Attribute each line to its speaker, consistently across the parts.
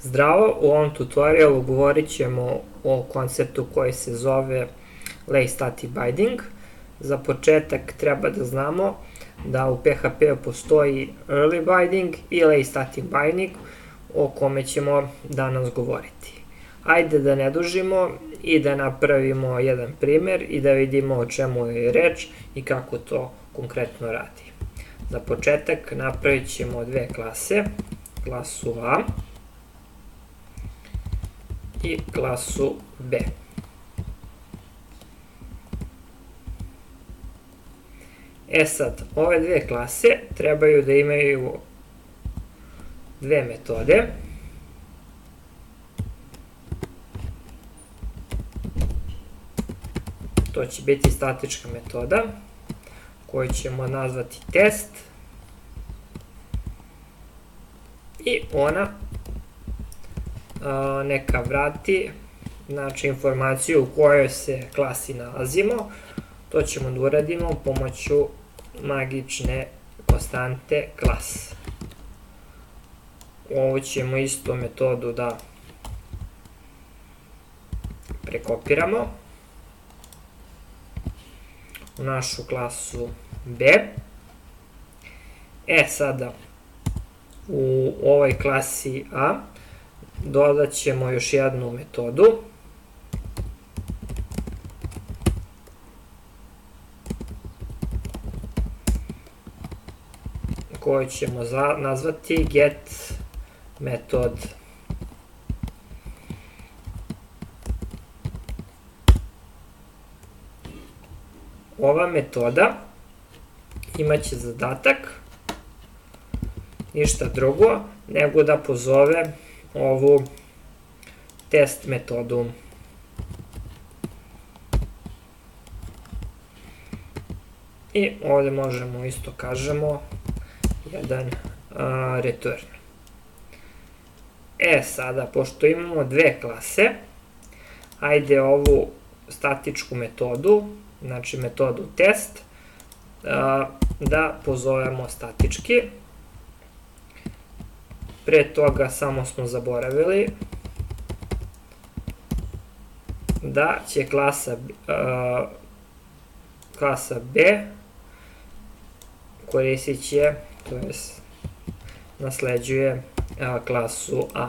Speaker 1: Zdravo, u ovom tutorialu govorit ćemo o konceptu koji se zove Lay Static Binding. Za početak treba da znamo da u PHP postoji Early Binding i Lay Static Binding o kome ćemo danas govoriti. Ajde da ne dužimo i da napravimo jedan primer i da vidimo o čemu je reč i kako to konkretno radi. Za početak napravit ćemo dve klase, klasu A i klasu B. Sad, ove dve klase trebaju da imaju dve metode. To će biti statička metoda koju ćemo nazvati test i ona neka vrati informaciju u kojoj se klasi nalazimo. To ćemo da uradimo pomoću magične konstante class. Ovu ćemo isto metodu da prekopiramo u našu klasu B. Sada u ovoj klasi A dodat ćemo još jednu metodu koju ćemo nazvati get method. Ova metoda imaće zadatak ništa drugo nego da pozove ovu test metodu. I ovde možemo isto kažemo jedan return. Sada, pošto imamo dve klase, ajde ovu statičku metodu, znači metodu test, da pozovemo statički. Pre toga samo smo zaboravili da će klasa B koristit će, to je nasleđuje klasu A.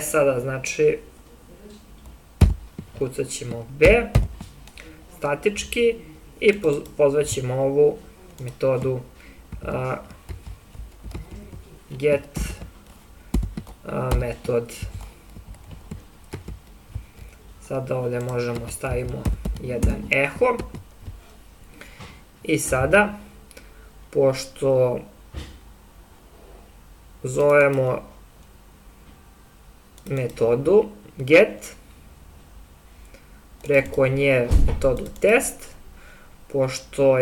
Speaker 1: Sada znači kucat ćemo B statički i pozvat ćemo ovu metodu get method. Sada ovde možemo stavimo jedan eho i sada pošto zovemo metodu get preko nje metodu test, pošto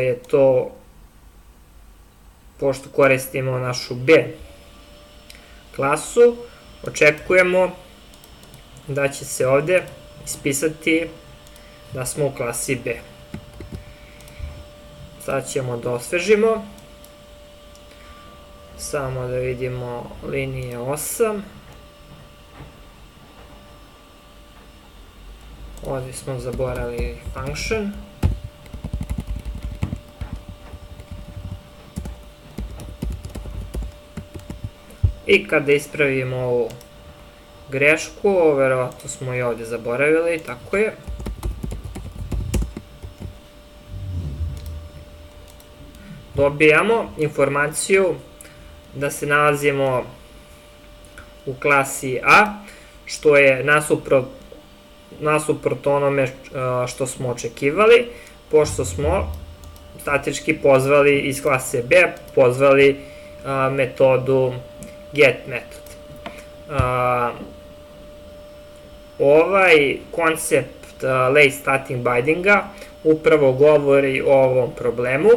Speaker 1: koristimo našu B klasu, očekujemo da će se ovde ispisati da smo u klasi B. Sad ćemo da osvežimo, samo da vidimo linije 8. Ovdje smo zaboravili function. I kada ispravimo ovu grešku, verovatno smo i ovdje zaboravili, tako je. Dobijamo informaciju da se nalazimo u klasi A, što je nasuprot onome što smo očekivali, pošto smo statički pozvali iz klase B, pozvali metodu get method. Ovaj koncept Lay Static Bindinga upravo govori o ovom problemu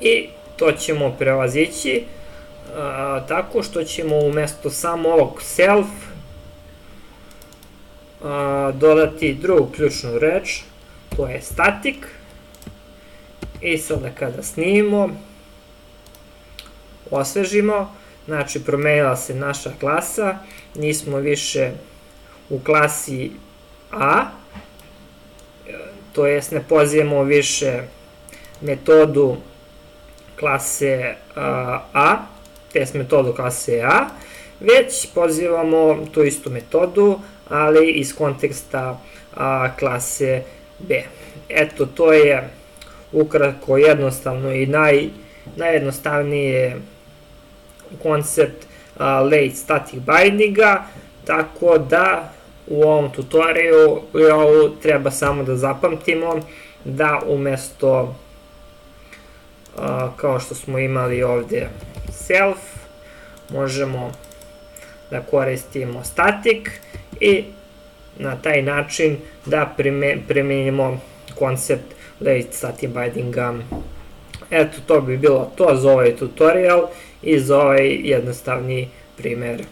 Speaker 1: i to ćemo prevazići tako što ćemo umesto samo ovog self dodati drugu ključnu reč, to je static. I sada kada snimimo, osvežimo, Znači, promenila se naša klasa, nismo više u klasi A, to jest ne pozivamo više metodu klase A, test metodu klase A, već pozivamo tu istu metodu, ali iz konteksta klase B. Eto, to je ukratko, jednostavno i najjednostavnije koncept late static bindinga, tako da u ovom tutorialu treba samo da zapamtimo da umesto kao što smo imali ovde self, možemo da koristimo static i na taj način da primenimo koncept late static bindinga. Eto, to bi bilo to za ovaj tutorial i za ovaj jednostavni primer.